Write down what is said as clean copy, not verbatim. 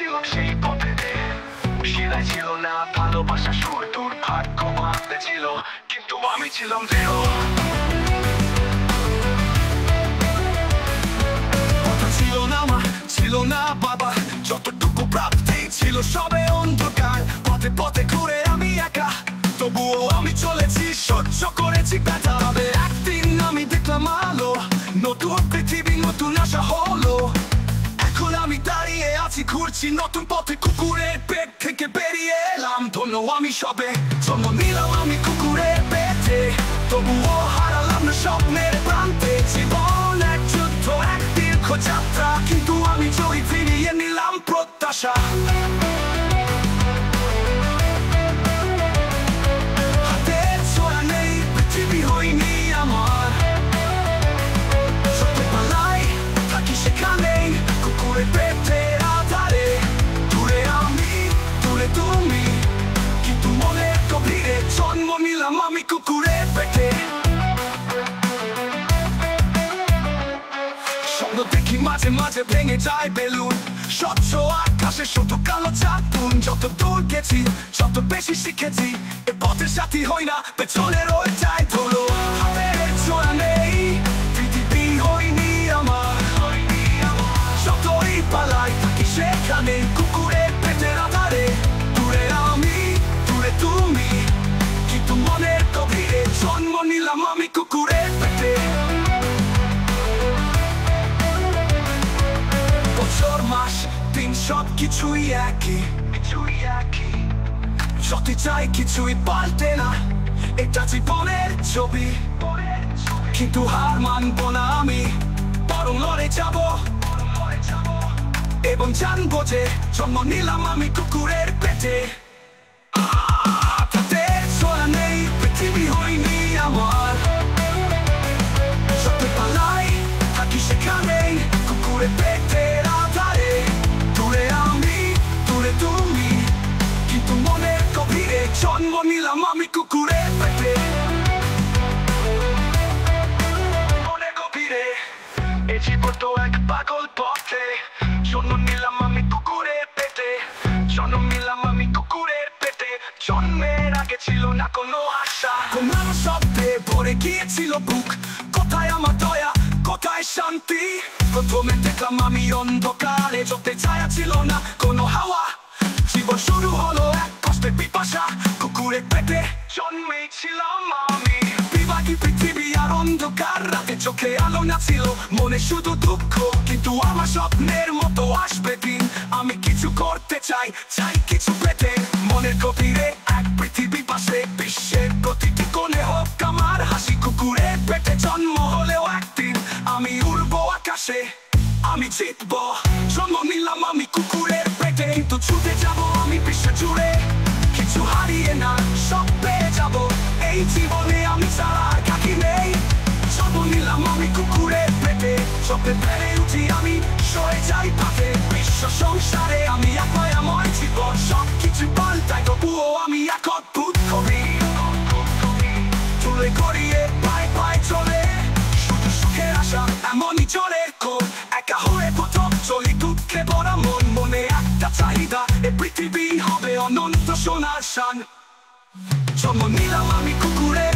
ছিলাম সেই পথে, শিলায় ছিল না ভালোবাসা, সুর দুর্ভাগ্য মাঝে ছিল, কিন্তু আমি ছিলাম দৃঢ়। কথা ছিল না মা, ছিল না বাবা, যতটুকু প্রাপ্তি ছিল সবে অন্ধকার। পথে পথে ঘুরে আমি একা, তবুও আমি চলেছি, সহ্য করেছি ব্যথা। তবে একদিন আমি দেখলাম আলো, নতুন পৃথিবী, নতুন আশা হলো। এখন আমি দাঁড়িয়ে আছি, ঘুরছি নতুন পথে, কুকুরের পেট থেকে বেরিয়ে এলাম। ধন্য আমি সবে, জন্ম নিলাম আমি কুকুরের পেটে, তবুও হারালাম না স্বপ্নের প্রান্তে। জীবন এক যুদ্ধ, এক দীর্ঘ যাত্রা, কিন্তু আমি জয়ী, ফিরিয়ে নিলাম প্রত্যাশা। হাতের ছোঁয়া নেই, পৃথিবী হয়নি আমার, সত্য পালাই থাকি সেখানেই, কুকুরের পেটের আধারে। দূরে আমি, দূরে তুমি, কিন্তু মনের গভীরে জন্ম নিলাম আমি কুকুরের পেটে। স্বপ্ন দেখি মাঝে মাঝে ভেঙে যায় বেলুন, স্বচ্ছ আকাশে শুধু কালো চাঁদ। যত দূর গেছি, যত বেশি শিখেছি, এ পথের সাথী হই না, পেছনে রয়ে যায় ধুলো। হাতের ছোঁয়া নেই, পৃথিবী হয়নি আমার, যতই পালাই থাকি সেখানে, কুকুরের পেটের আধারে। দূরে আমি, দূরে তুমি, কিন্তু মনের গভীরে জন্ম নিলাম আমি কুকুরের পেটে। বছর মাস দিন সব কিছুই একই, যতই চাই কিছুই পাল্টে না, এটা জীবনের ছবি। কিন্তু হার মানবো না আমি, বরং লড়ে যাবো, এবং জানবো যে জন্ম নিলাম আমি কুকুরের পেটে। হাতের ছোঁয়া নেই, পৃথিবী হয়নি আমার, যতই পালাই থাকি সেখানেই, কুকুরের পেটের আধারে। দূরে আমি, দূরে তুমি, কিন্তু মনের গভীরে জন্ম নিলাম আমি কুকুরের পেটে। মনের গভীরে এ জীবন তো এক পাগল পথে, জন্ম নিলাম আমি কুকুরের পেটে, জন্ম নিলাম আমি কুকুরের পেটে। জন্মের আগে ছিল না কোনো আশা, কোনো শব্দে ভরে গিয়েছিল বুক। কোথায় আমার দয়া, কোথায় শান্তি? প্রথমে দেখলাম আমি অন্ধকারে, চোখে ছায়া ছিল না কোনো হাওয়া। জীবন শুরু হলো এক কষ্টের পিপাসা, কুকুরের পেটে জন্মেছিলাম আমি। বিভাগী পৃথিবী আর অন্ধকার রাতে, চোখে আলো না ছিল, মনে শুধু দুঃখ। কিন্তু আমার স্বপ্নের মতো আসবে দিন, আমি কিছু করতে চাই, চাই কিছু পেতে। মনের গভীরে এক পৃথিবী পাশে, বিশ্বের প্রতিটি কোণে হোক আমার হাসি। কুকুরের পেটে জন্ম হলেও একদিন আমি উড়বো আকাশে, আমি জিতবো। জন্ম নিলাম আমি কুকুরের পেটে, কিন্তু ছুটে যাবো আমি বিশ্ব জুড়ে। কিছু হারিয়ে না, সব পেয়ে যাবো, এই জীবনে আমি ছাড়া আর কাকি নেই। জন্ম নিলাম আমি কুকুরের পেটে, চোখে বেড়ে উঠি আমি, সরে যাই পাতে। বিশ্ব সংসারে আমি এক মায়াময় জীবন, সব কিছু পাল্টাই, তবুও আমি এক অদ্ভুত কবি। চুলে গড়িয়ে পায়ে পায়ে চলে, শুধু সুখের আশা এমনই চলে। একা হয়ে প্রথম চলি, দুঃখে ভরা মন, মনে একটা চাহিদা, এ পৃথিবী হবে অনন্ত সোনার শান। জন্ম নিলাম আমি কুকুরের